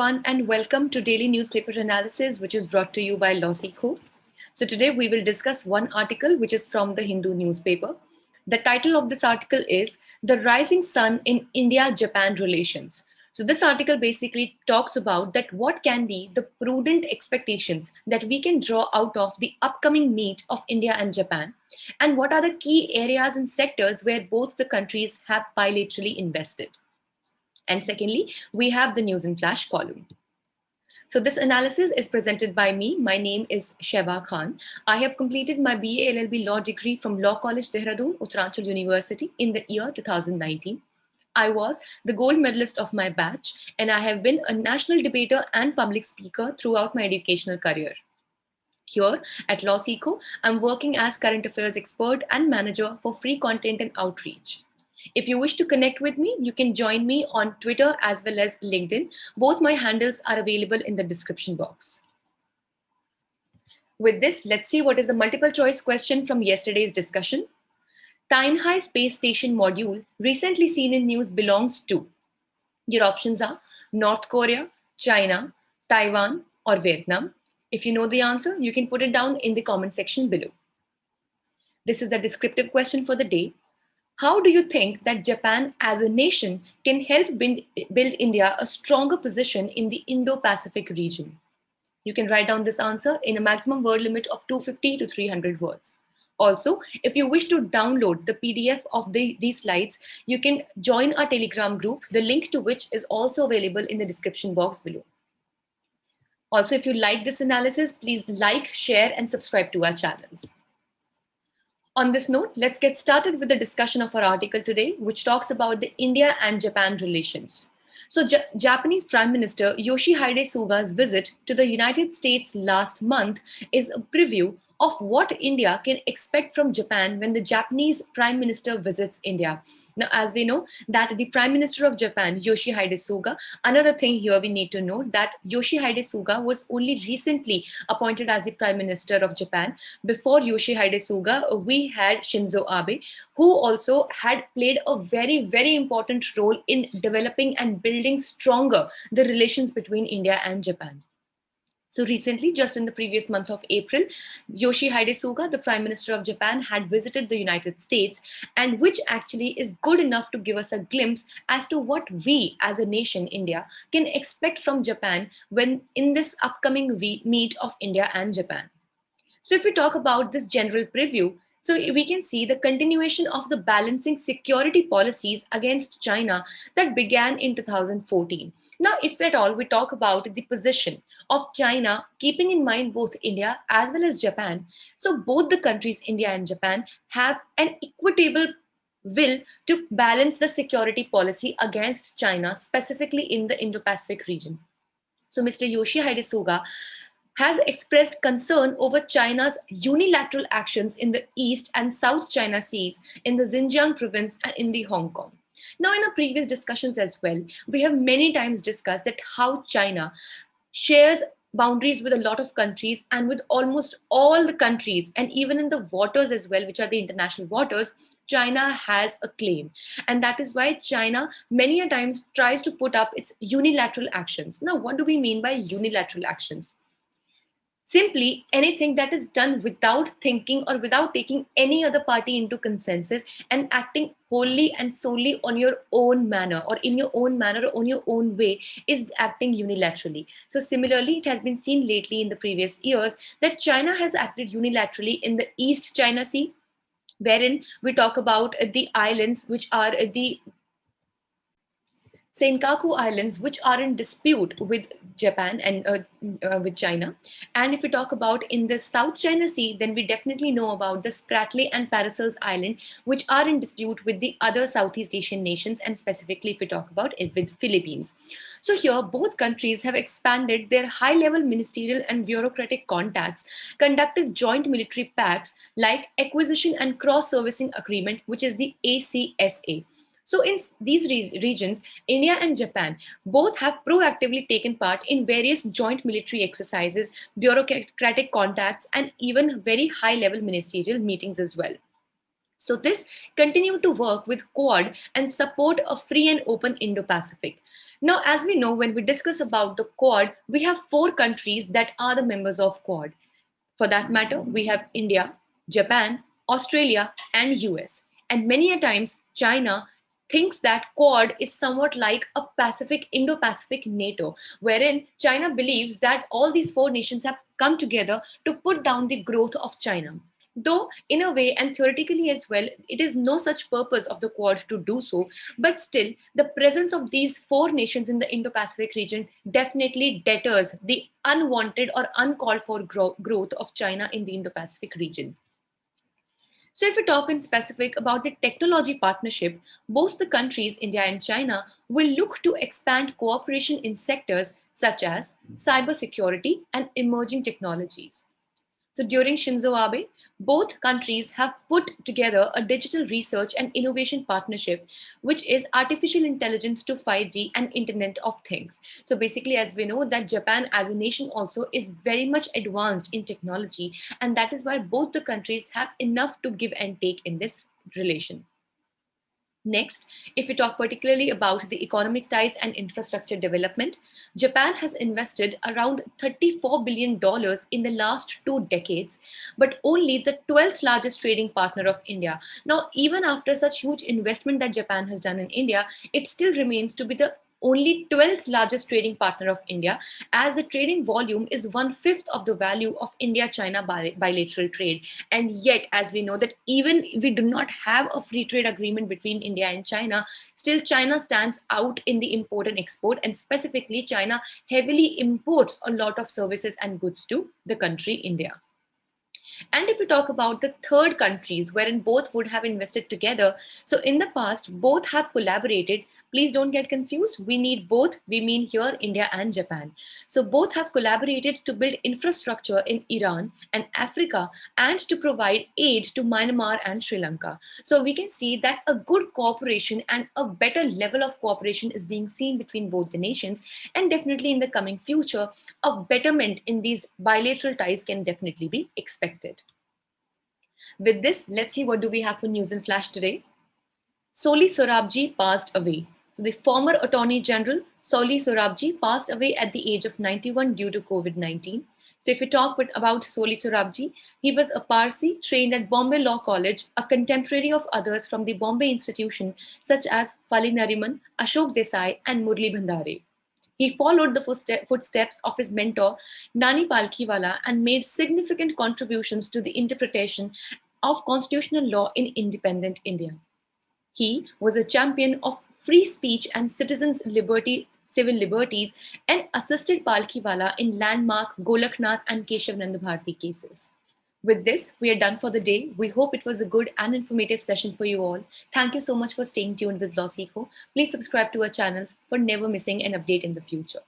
everyone, and welcome to Daily Newspaper Analysis, which is brought to you by LawSikho. So, today we will discuss one article which is from the Hindu newspaper. The title of this article is The Rising Sun in India-Japan Relations. So, this article basically talks about that what can be the prudent expectations that we can draw out of the upcoming meet of India and Japan, and what are the key areas and sectors where both the countries have bilaterally invested. And secondly, we have the News in Flash column. So this analysis is presented by me. My name is Sheba Khan. I have completed my BA LLB Law degree from Law College Dehradun, Uttaranchal University in the year 2019. I was the gold medalist of my batch, and I have been a national debater and public speaker throughout my educational career. Here at LawSikho, I'm working as current affairs expert and manager for free content and outreach. If you wish to connect with me, you can join me on Twitter as well as LinkedIn. Both my handles are available in the description box. With this, let's see what is the multiple choice question from yesterday's discussion. Tianhai space station module recently seen in news belongs to. Your options are North Korea, China, Taiwan, or Vietnam. If you know the answer, you can put it down in the comment section below. This is the descriptive question for the day. How do you think that Japan as a nation can help build India a stronger position in the Indo-Pacific region? You can write down this answer in a maximum word limit of 250 to 300 words. Also, if you wish to download the PDF of these slides, you can join our Telegram group, the link to which is also available in the description box below. Also, if you like this analysis, please like, share, and subscribe to our channels. On this note, let's get started with the discussion of our article today, which talks about the India and Japan relations. So, Japanese Prime Minister Yoshihide Suga's visit to the United States last month is a preview of what India can expect from Japan when the Japanese Prime Minister visits India. Now, as we know that the Prime Minister of Japan, Yoshihide Suga, another thing here we need to know that Yoshihide Suga was only recently appointed as the Prime Minister of Japan. Before Yoshihide Suga, we had Shinzo Abe, who also had played a very, very important role in developing and building stronger the relations between India and Japan. So recently, just in the previous month of April, Yoshihide Suga, the Prime Minister of Japan, had visited the United States, and which actually is good enough to give us a glimpse as to what we as a nation, India, can expect from Japan when in this upcoming meet of India and Japan. So if we talk about this general preview, so we can see the continuation of the balancing security policies against China that began in 2014. Now, if at all we talk about the position of China, keeping in mind both India as well as Japan, so both the countries, India and Japan, have an equitable will to balance the security policy against China, specifically in the Indo-Pacific region. So Mr. Yoshihide Suga has expressed concern over China's unilateral actions in the East and South China Seas, in the Xinjiang province, and in the Hong Kong. Now, in our previous discussions as well, we have many times discussed that how China shares boundaries with a lot of countries and with almost all the countries, and even in the waters as well, which are the international waters, China has a claim. And that is why China many a times tries to put up its unilateral actions. Now, what do we mean by unilateral actions? Simply anything that is done without thinking or without taking any other party into consensus and acting wholly and solely on your own manner or in your own manner or on your own way is acting unilaterally. So similarly, it has been seen lately in the previous years that China has acted unilaterally in the East China Sea, wherein we talk about the islands which are the Senkaku Islands, which are in dispute with Japan and with China. And if we talk about in the South China Sea, then we definitely know about the Spratly and Parasols Island, which are in dispute with the other Southeast Asian nations, and specifically if we talk about it with Philippines. So here, both countries have expanded their high-level ministerial and bureaucratic contacts, conducted joint military pacts like Acquisition and Cross-Servicing Agreement, which is the ACSA. So in these regions, India and Japan both have proactively taken part in various joint military exercises, bureaucratic contacts, and even very high-level ministerial meetings as well. So this continue to work with Quad and support a free and open Indo-Pacific. Now, as we know, when we discuss about the Quad, we have 4 countries that are the members of Quad. For that matter, we have India, Japan, Australia, and US. And many a times, China thinks that Quad is somewhat like a Pacific, Indo-Pacific NATO, wherein China believes that all these 4 nations have come together to put down the growth of China. Though, in a way and theoretically as well, it is no such purpose of the Quad to do so, but still, the presence of these 4 nations in the Indo Pacific region definitely deters the unwanted or uncalled for growth of China in the Indo Pacific region. So, if we talk in specific about the technology partnership, both the countries, India and China, will look to expand cooperation in sectors such as cybersecurity and emerging technologies. So during Shinzo Abe, both countries have put together a digital research and innovation partnership, which is artificial intelligence to 5G and Internet of Things. So basically, as we know, that Japan as a nation also is very much advanced in technology, and that is why both the countries have enough to give and take in this relation. Next, if we talk particularly about the economic ties and infrastructure development, Japan has invested around $34 billion in the last 2 decades, but only the 12th largest trading partner of India. Now, even after such huge investment that Japan has done in India, it still remains to be the only 12th largest trading partner of India, as the trading volume is 1/5 of the value of India-China bilateral trade. And yet, as we know that even if we do not have a free trade agreement between India and China, still China stands out in the import and export, and specifically China heavily imports a lot of services and goods to the country India. And if we talk about the third countries wherein both would have invested together, so in the past, both have collaborated. Please don't get confused. We need both. We mean here India and Japan. So both have collaborated to build infrastructure in Iran and Africa and to provide aid to Myanmar and Sri Lanka. So we can see that a good cooperation and a better level of cooperation is being seen between both the nations. And definitely in the coming future, a betterment in these bilateral ties can definitely be expected. With this, let's see what do we have for news in flash today. Soli Sorabji passed away. So the former Attorney General Soli Sorabji passed away at the age of 91 due to COVID-19. So if we talk about Soli Sorabji, he was a Parsi trained at Bombay Law College, a contemporary of others from the Bombay institution such as Fali Nariman, Ashok Desai and Murli Bhandare. He followed the footsteps of his mentor, Nani Palkhiwala, and made significant contributions to the interpretation of constitutional law in independent India. He was a champion of free speech and civil liberties, and assisted Palkhiwala in landmark Golaknath and Keshav Nand Bharti cases. With this, we are done for the day. We hope it was a good and informative session for you all. Thank you so much for staying tuned with LawSikho. Please subscribe to our channels for never missing an update in the future.